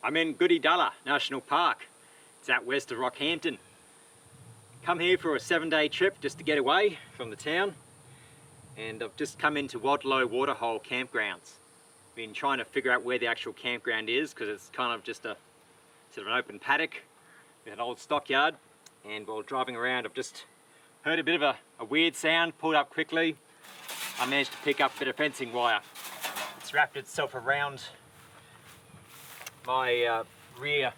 I'm in Goodedulla National Park. It's out west of Rockhampton. Come here for a 7-day trip just to get away from the town. And I've just come into Wadlow Waterhole campgrounds. Been trying to figure out where the actual campground is because it's kind of just a sort of an open paddock with an old stockyard. And while driving around, I've just heard a bit of a weird sound, pulled up quickly. I managed to pick up a bit of fencing wire. It's wrapped itself around my rear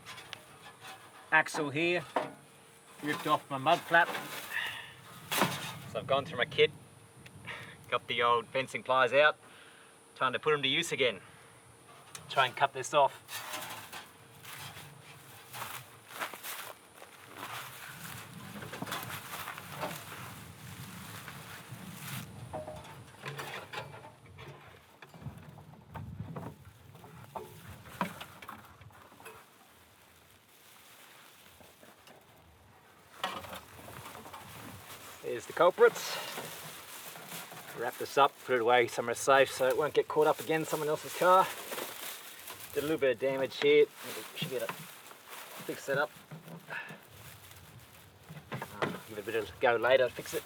axle here, ripped off my mud flap. So I've gone through my kit, got the old fencing pliers out, time to put them to use again. Try and cut this off. Here's the culprits. Wrap this up, put it away somewhere safe so it won't get caught up again in someone else's car. Did a little bit of damage here. Maybe we should get it fix that up. Give it a bit of a go later, fix it.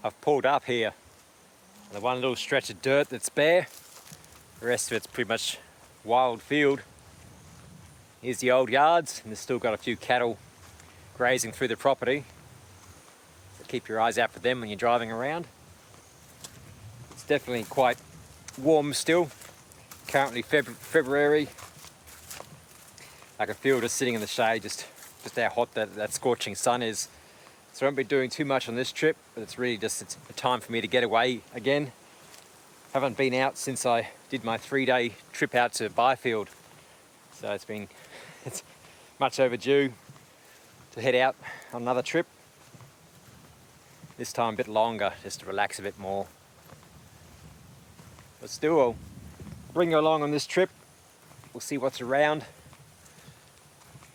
I've pulled up here. The one little stretch of dirt that's bare. The rest of it's pretty much wild field. Here's the old yards, and there's still got a few cattle grazing through the property. So keep your eyes out for them when you're driving around. It's definitely quite warm still. Currently February. I can feel just sitting in the shade, just how hot that scorching sun is. So I won't be doing too much on this trip, but it's a time for me to get away again. Haven't been out since I did my 3-day trip out to Byfield. So it's much overdue to head out on another trip. This time a bit longer, just to relax a bit more. But still, I'll bring you along on this trip. We'll see what's around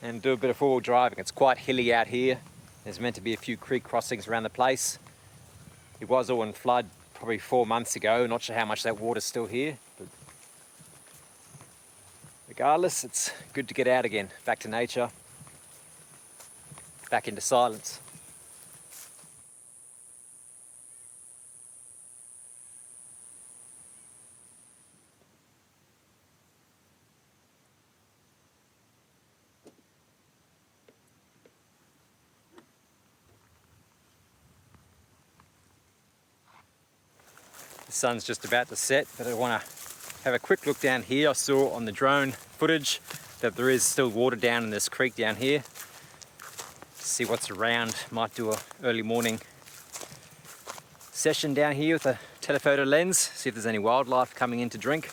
and do a bit of four-wheel driving. It's quite hilly out here. There's meant to be a few creek crossings around the place. It was all in flood probably 4 months ago. Not sure how much that water's still here, but regardless, it's good to get out again, back to nature, back into silence. The sun's just about to set, but I want to have a quick look down here. I saw on the drone footage that there is still water down in this creek down here. See what's around. Might do a early morning session down here with a telephoto lens, see if there's any wildlife coming in to drink.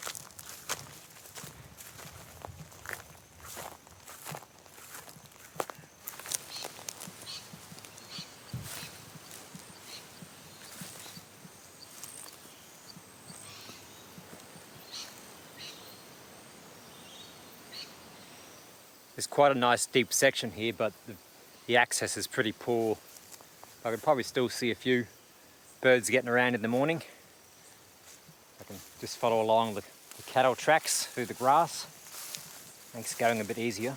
There's quite a nice deep section here, but the access is pretty poor. I can probably still see a few birds getting around in the morning. I can just follow along the cattle tracks through the grass. Makes going a bit easier.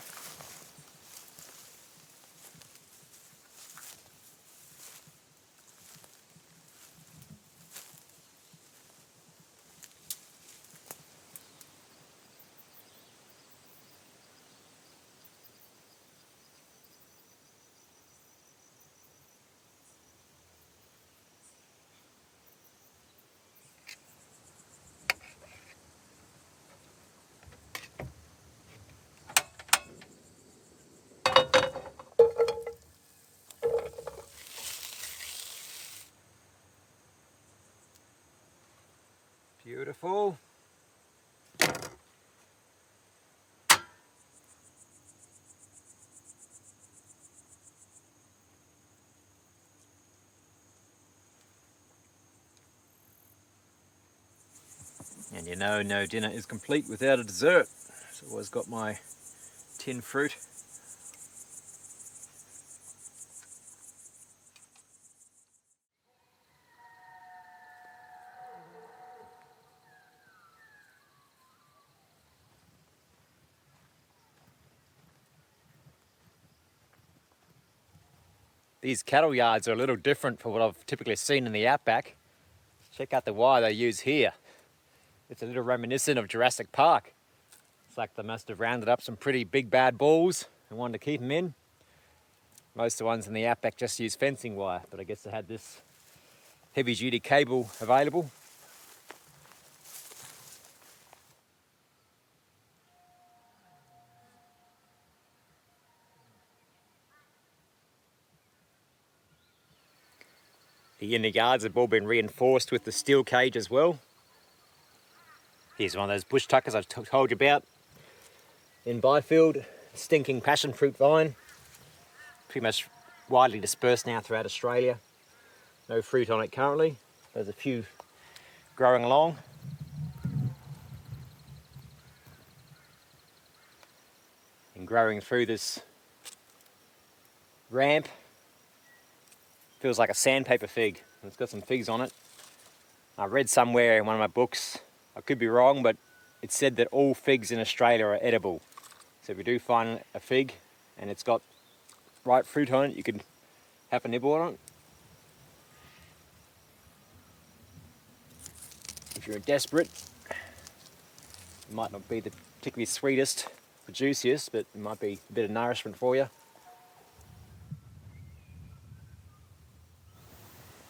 Beautiful. And you know, no dinner is complete without a dessert. So I've always got my tin fruit. These cattle yards are a little different from what I've typically seen in the outback. Check out the wire they use here. It's a little reminiscent of Jurassic Park. It's like they must have rounded up some pretty big bad bulls and wanted to keep them in. Most of the ones in the outback just use fencing wire, but I guess they had this heavy duty cable available. The inner yards have all been reinforced with the steel cage as well. Here's one of those bush tuckers I told you about in Byfield. Stinking passion fruit vine. Pretty much widely dispersed now throughout Australia. No fruit on it currently. There's a few growing along. And growing through this ramp. Feels like a sandpaper fig. It's got some figs on it. I read somewhere in one of my books, I could be wrong, but it said that all figs in Australia are edible. So if you do find a fig and it's got ripe fruit on it, you can have a nibble on it. If you're desperate, it might not be the particularly sweetest or juiciest, but it might be a bit of nourishment for you.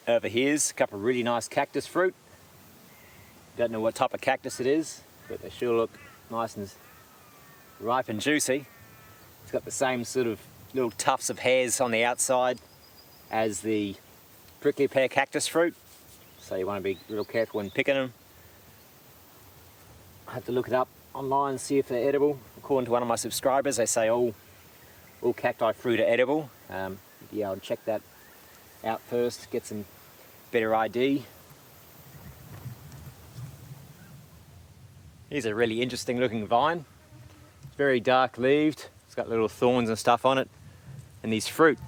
Over here's a couple of really nice cactus fruit. Don't know what type of cactus it is, but they sure look nice and ripe and juicy. It's got the same sort of little tufts of hairs on the outside as the prickly pear cactus fruit, so you want to be real careful when picking them. I have to look it up online and see if they're edible. According to one of my subscribers, they say all cacti fruit are edible. Yeah, I'll check that out first, get some better ID. Here's a really interesting looking vine. It's very dark leaved. It's got little thorns and stuff on it. And these fruit,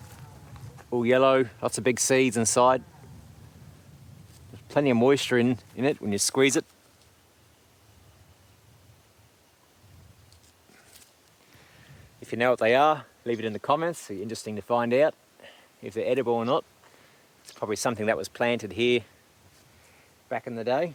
all yellow, lots of big seeds inside. There's plenty of moisture in it when you squeeze it. If you know what they are, leave it in the comments. It'll be interesting to find out if they're edible or not. It's probably something that was planted here back in the day.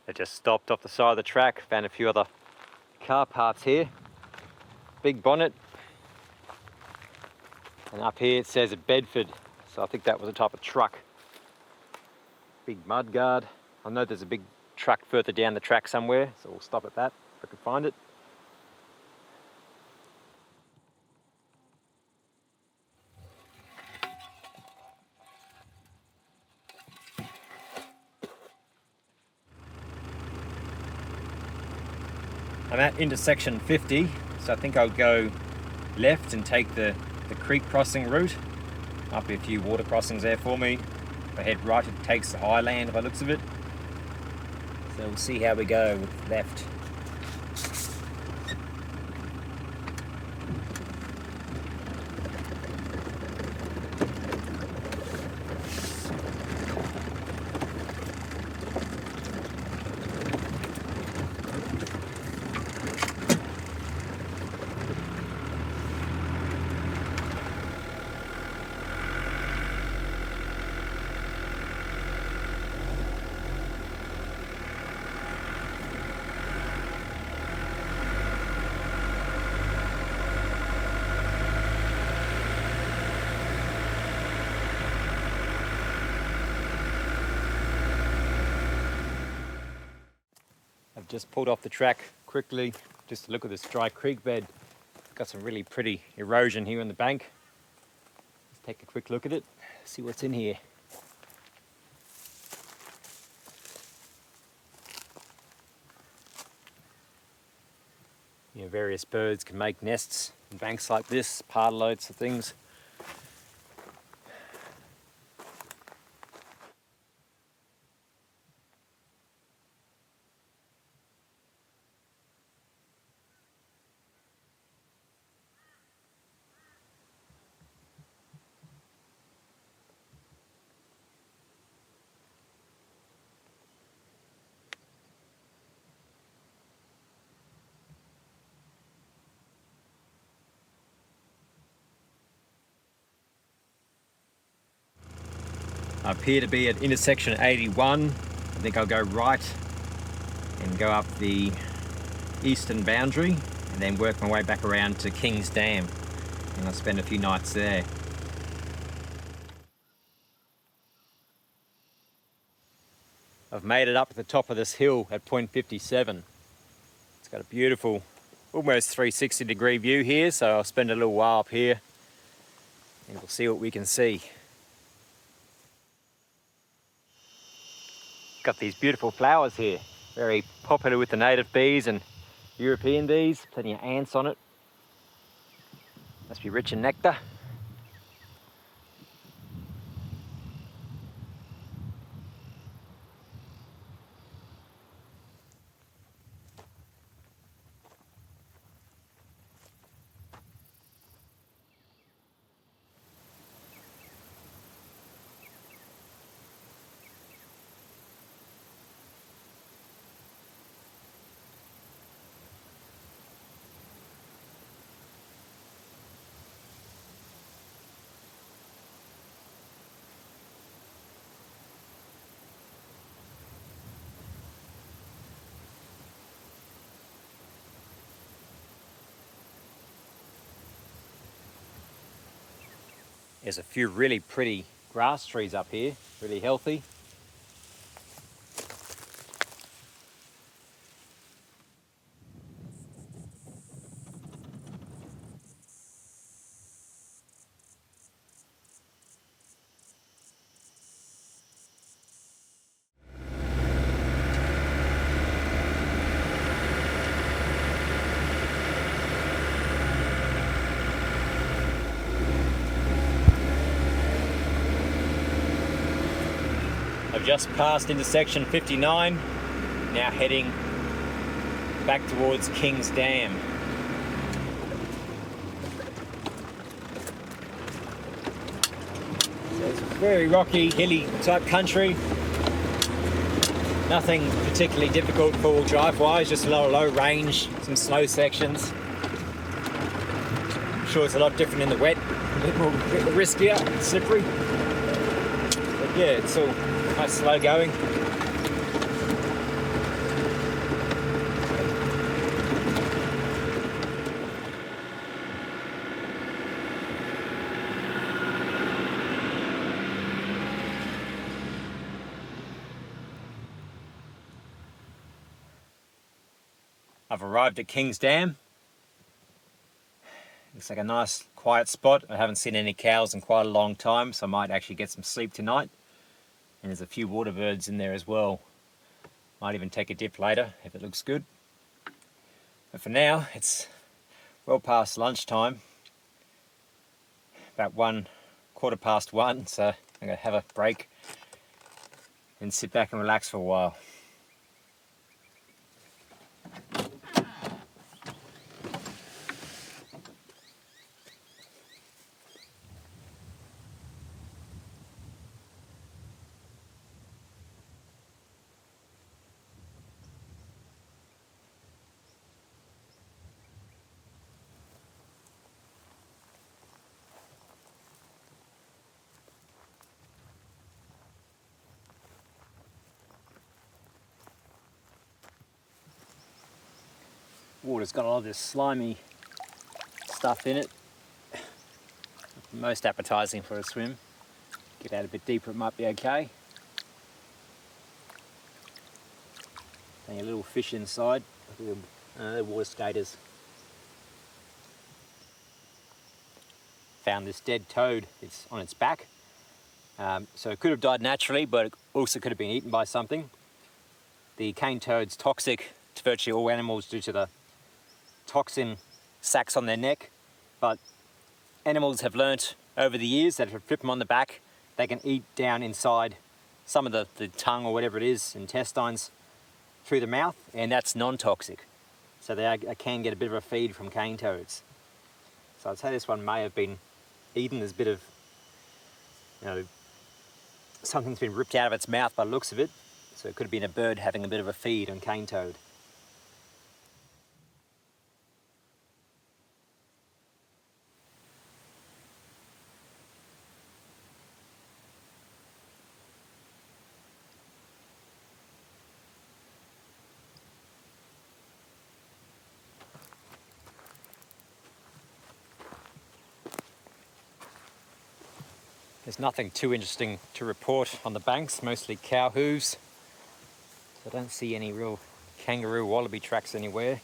I just stopped off the side of the track, found a few other car parts here. Big bonnet. And up here it says a Bedford, so I think that was a type of truck. Big mud guard. I know there's a big truck further down the track somewhere, so we'll stop at that if I can find it. I'm at intersection 50, so I think I'll go left and take the creek crossing route. Might be a few water crossings there for me. If I head right, it takes the highland by the looks of it. So we'll see how we go with left. I've just pulled off the track quickly just to look at this dry creek bed. It's got some really pretty erosion here in the bank. Let's take a quick look at it, see what's in here. You know, various birds can make nests in banks like this, pardalotes and things. I appear to be at intersection 81. I think I'll go right and go up the eastern boundary and then work my way back around to King's Dam, and I'll spend a few nights there. I've made it up at the top of this hill at point 57. It's got a beautiful, almost 360-degree view here, so I'll spend a little while up here and we'll see what we can see. Got these beautiful flowers here, very popular with the native bees and European bees. Plenty of ants on it. Must be rich in nectar. There's a few really pretty grass trees up here, really healthy. I've just passed intersection 59, now heading back towards King's Dam. So it's very rocky, hilly type country. Nothing particularly difficult four-wheel drive wise, just a lot of low range, some slow sections. I'm sure it's a lot different in the wet, a bit riskier, slippery. But yeah, it's all nice slow going. I've arrived at King's Dam. Looks like a nice quiet spot. I haven't seen any cows in quite a long time, so I might actually get some sleep tonight. And there's a few water birds in there as well. Might even take a dip later if it looks good. But for now, it's well past lunchtime. About 1:15, so I'm going to have a break and sit back and relax for a while. Water's got a lot of this slimy stuff in it. Most appetizing for a swim. Get out a bit deeper, it might be okay. And a little fish inside, they're water skaters. Found this dead toad. It's on its back. So it could have died naturally, but it also could have been eaten by something. The cane toad's toxic to virtually all animals due to the toxin sacs on their neck, but animals have learnt over the years that if you flip them on the back, they can eat down inside some of the tongue or whatever it is, intestines, through the mouth, and that's non-toxic. So they can get a bit of a feed from cane toads. So I'd say this one may have been eaten. There's a bit of, something's been ripped out of its mouth by the looks of it. So it could have been a bird having a bit of a feed on cane toad. There's nothing too interesting to report on the banks, mostly cow hooves. So I don't see any real kangaroo wallaby tracks anywhere.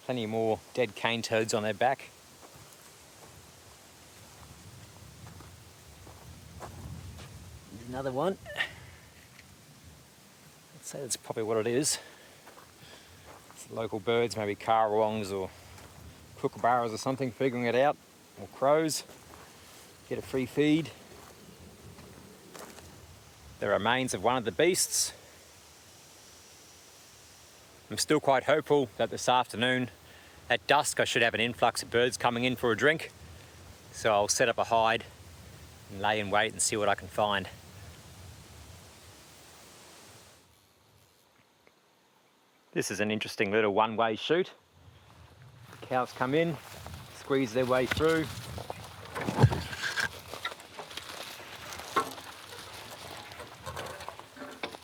Plenty more dead cane toads on their back. There's another one. I'd say that's probably what it is. It's local birds, maybe currawongs or kookaburras or something, figuring it out, or crows. Get a free feed. The remains of one of the beasts. I'm still quite hopeful that this afternoon, at dusk, I should have an influx of birds coming in for a drink. So I'll set up a hide and lay in wait and see what I can find. This is an interesting little one-way chute. The cows come in, squeeze their way through.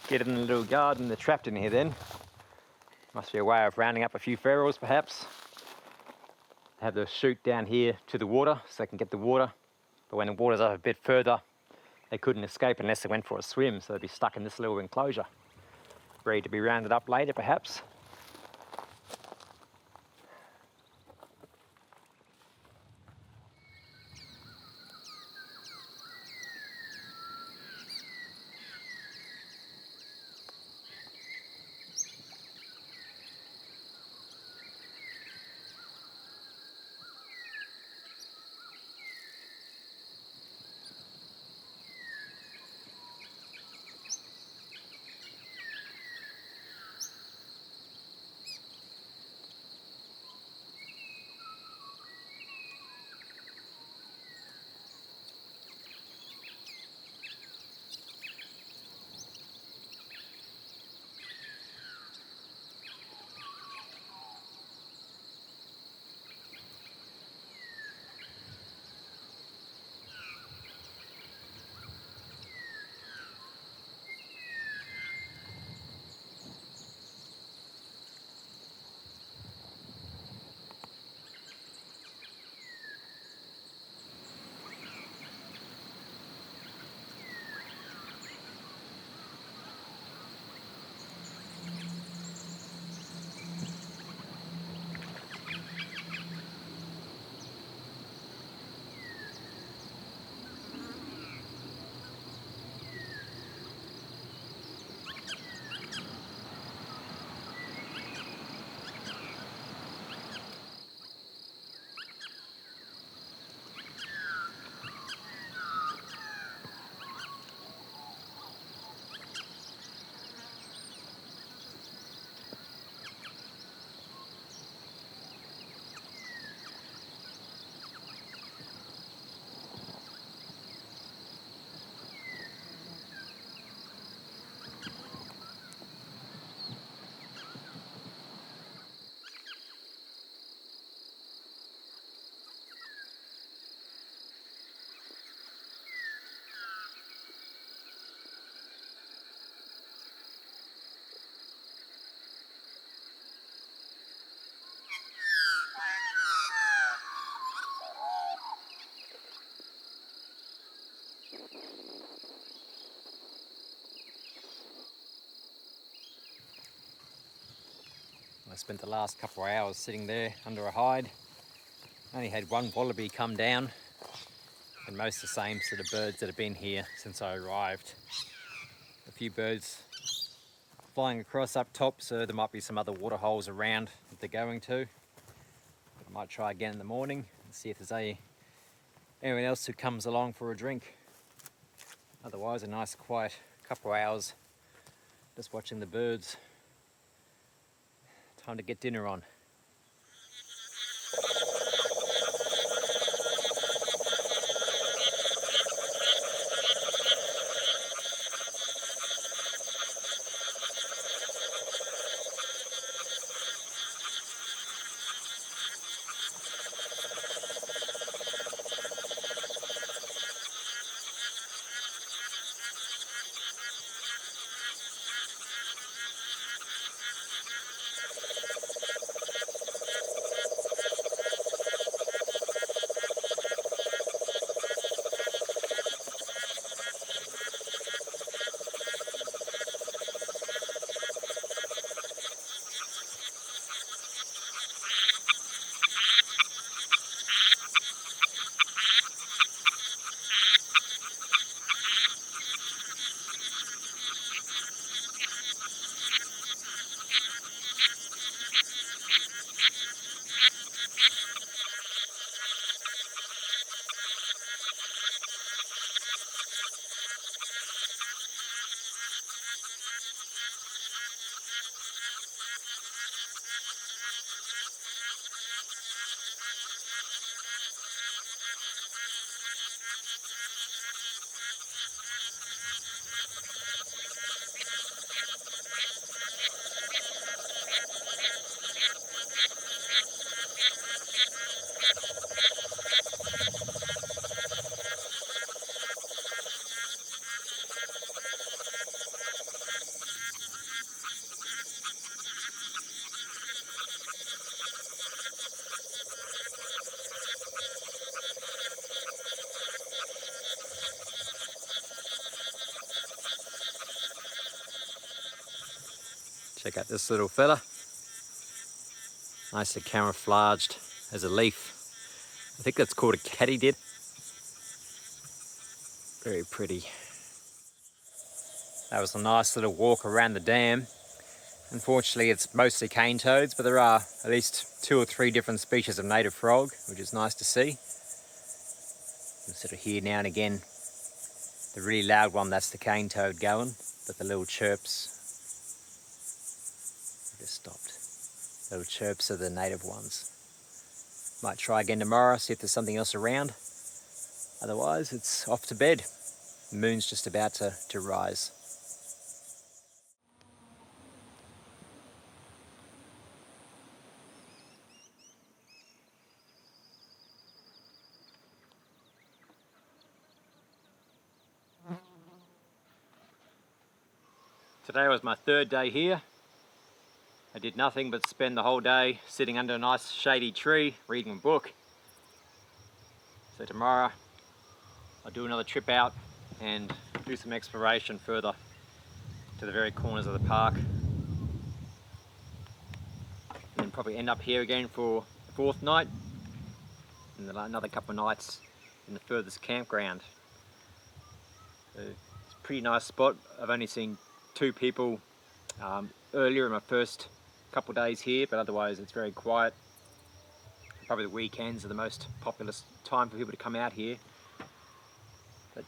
Get in the little garden, they're trapped in here then. Must be a way of rounding up a few ferals perhaps. Have the chute down here to the water so they can get the water. But when the water's up a bit further, they couldn't escape unless they went for a swim, so they'd be stuck in this little enclosure. Ready to be rounded up later perhaps. I spent the last couple of hours sitting there under a hide. Only had one wallaby come down, and most the same sort of birds that have been here since I arrived. A few birds flying across up top, so there might be some other water holes around that they're going to. I might try again in the morning and see if there's anyone else who comes along for a drink. Otherwise, a nice quiet couple of hours just watching the birds. Time to get dinner on. Check out this little fella. Nicely camouflaged as a leaf. I think that's called a katydid. Very pretty. That was a nice little walk around the dam. Unfortunately, it's mostly cane toads, but there are at least 2 or 3 different species of native frog, which is nice to see. You sort of hear now and again the really loud one, that's the cane toad going, but the little chirps just stopped. Little chirps are the native ones. Might try again tomorrow, see if there's something else around. Otherwise, it's off to bed. The moon's just about to rise. Today was my 3rd day here. I did nothing but spend the whole day sitting under a nice shady tree, reading a book. So tomorrow I'll do another trip out and do some exploration further to the very corners of the park. And then probably end up here again for the 4th night, and then another couple of nights in the furthest campground. So it's a pretty nice spot. I've only seen 2 people earlier in my first couple of days here, but otherwise it's very quiet. Probably the weekends are the most popular time for people to come out here. But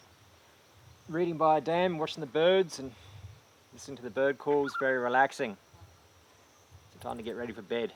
reading by a dam, watching the birds and listening to the bird calls, very relaxing. It's time to get ready for bed.